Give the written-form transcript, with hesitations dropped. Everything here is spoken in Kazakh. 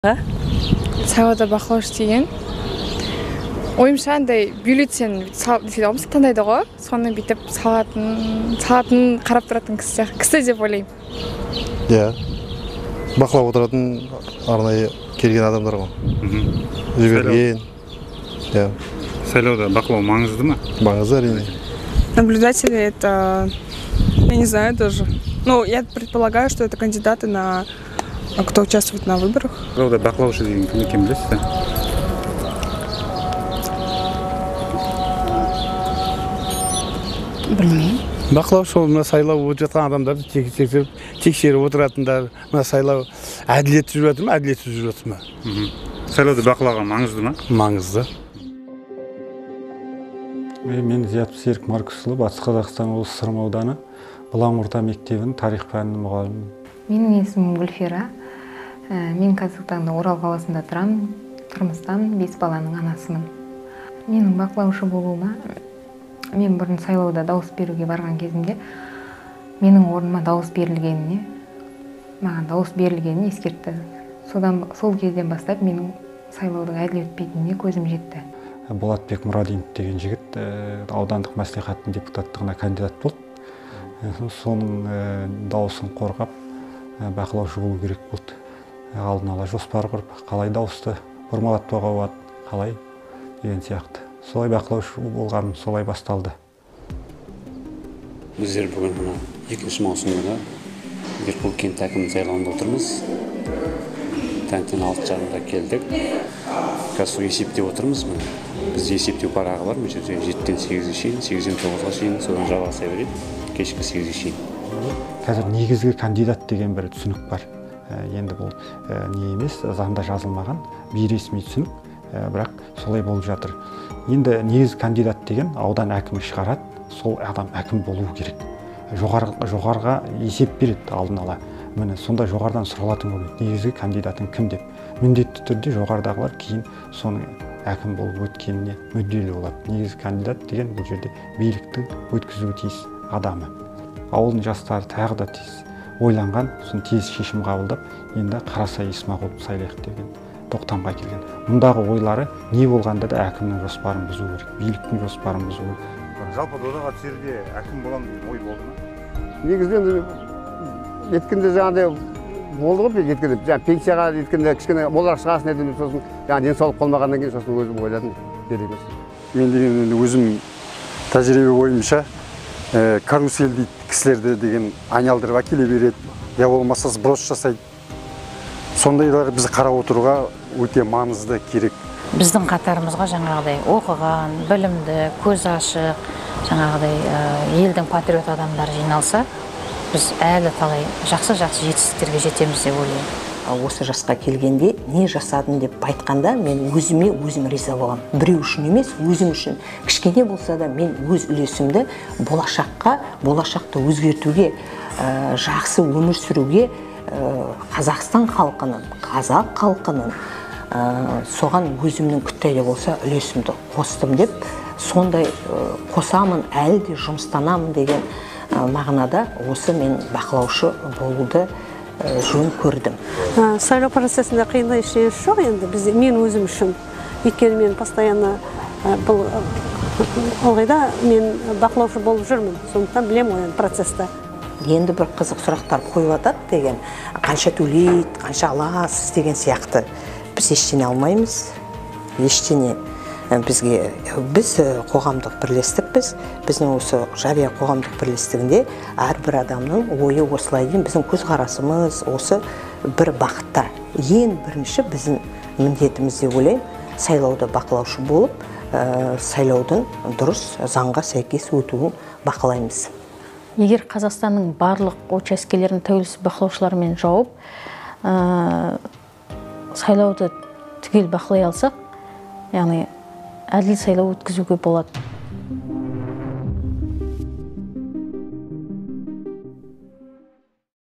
Сайлауда бақылаушы деген ойымша андай бюллетень таңдайды ғой, соны бүйтіп салатын қарап тұратын кісі деп ойлаймын. Иә, бақылап отыратын арнайы келген адамдар ғой. Жіберген. Иә. Сайлауда бақылау маңызды ма? Маңызды әрине. Наблюдатели это, я не знаю даже. Ну, я предполагаю, что это кандидаты на кто участвует на выборах. Сайлауда бақылаушы деген кім екенін білесіз? Білмеймін. Бақылаушы ол мына сайлау өтіп жатқан адамдарды тексеріп отыратындар, мына сайлау әділетті жүріп жатыр ма, әділетсіз жүріп жатыр ма? Сайлауды бақылауға маңызды ма? Маңызды. Мен Зиятов Серік Маркусұлы, Батыс Қазақстан облысы Сырым ауданы Бұлаң орта мектебінің тарих пәнінің мұғалімі. Менің есімім Гүлфира. Мен қазіргі таңда Орал қаласында тұрамын. Тұрмыстан 5 баланың анасымын. Менің бақылаушы болуыма, мен бұрын сайлауда дауыс беруге барған кезімде, менің орныма дауыс берілгеніне, маған дауыс берілгенін ескертті. Сол кезден бастап менің сайлаудың әділ өтпейтініне көзім жетті. Болатбек Мұрадинов деген жігіт аудандық мәслихаттың депутаттығына кандидат болды. Соның дауысын қорғап, бақылаушы болу керек болды. Алдын ала жоспар құрып, қалай дауысты бұрмалатпауға болады, қалай деген сияқты. Солай бақылаушы болғаным солай басталды. Біздер бүгін 2 маусымда Деркөл кент әкімінің сайлауында отырмыз. Таңертең 6:30-да келдік. Қазір есептеп отырмыз. Біз есептеу парағы бар, 7-ден 8-ге шейін, 8-ден 9-ға шейін, содан жалғаса береді, кешкі 8-ге шейін. Қазір негізгі кандидат деген бір түсінік бар. Енді бұл не емес, заңда жазылмаған, бейресми түсінік, бірақ солай болып жатыр. Енді негізгі кандидат деген аудан әкімі шығарады, сол адам әкім болу керек. Жоғарыға есеп береді алдын ала. Міне сонда жоғарыдан сұралатын болады, негізгі кандидатың кім деп. Міндетті түрде жоғарыдағылар кейін соның әкім болып өткеніне мүдделі болады. Негізгі кандидат деген бұл жерде биліктің өткізуі тиіс адамы. Ауылдың жастары тағы да тиіс ойланған, сосын тез шешім қабылдап, енді Қарасай Исмағұловты сайлайық деген тоқтамға келген. Мұндағы ойлары не болғанда да әкімнің жоспарын бұзу керек, биліктің жоспарын бұзу керек. Жалпы додаға түсерде әкім боламын деген ой болды ма? Негізінен еткенде жаңағыдай болды ғой, еткенде пенсияға еткенде кішкене молырақ шығасын едім, сосын денсаулық болмағаннан кейін сосын өзім ойладым керек емес. Мен деген өзім тәжірибе бойынша карусель дейді кісілерді деген айналдырып әкеле береді, я болмаса сброс жасайды. Сондайлар біз қарап отыруға өте маңызды керек. Біздің қатарымызға жаңағыдай оқыған, білімді, көз ашық, жаңағыдай елдің патриот адамдар жиналса, біз әлі талай жақсы жетістіктерге жетеміз деп ойлаймын. Осы жасқа келгенде не жасадым деп айтқанда мен өзім риза боламын. Біреу үшін емес, өзім үшін. Кішкене болса да мен өз үлесімді болашақты өзгертуге, жақсы өмір сүруге Қазақстан халқының, қазақ халқының соған өзімнің күттәйлі болса үлесімді қостым деп, сондай қосамын, әлі де жұмыстанамын деген мағынада осы мен бақылаушы болуды жөн көрдім. Сайлау процесінде қиындай ештеңе жоқ енді мен өзім үшін. Өйткені мен постоянно бұл ылғайда мен бақылаушы болып жүрмін. Сондықтан білемін ойын процесті. Енді бір қызық сұрақтар қойып атады деген, қанша төлейді, қанша аласыз деген сияқты. Біз ештеңе алмаймыз, ештеңе. Біз қоғамдық бірлестікпіз. Біздің осы жария қоғамдық бірлестігінде әрбір адамның ойы осылай дейін, біздің көзқарасымыз осы бір бағытта. Ең бірінші біздің міндетіміз деп ойлаймын, сайлауда бақылаушы болып, сайлаудың дұрыс заңға сәйкес өтуін бақылаймыз. Егер Қазақстанның барлық учаскелерін тәуелсіз бақылаушылармен жауып, сайлауды түгел бақылай алсақ, яғни әділ сайлау өткізуге болады.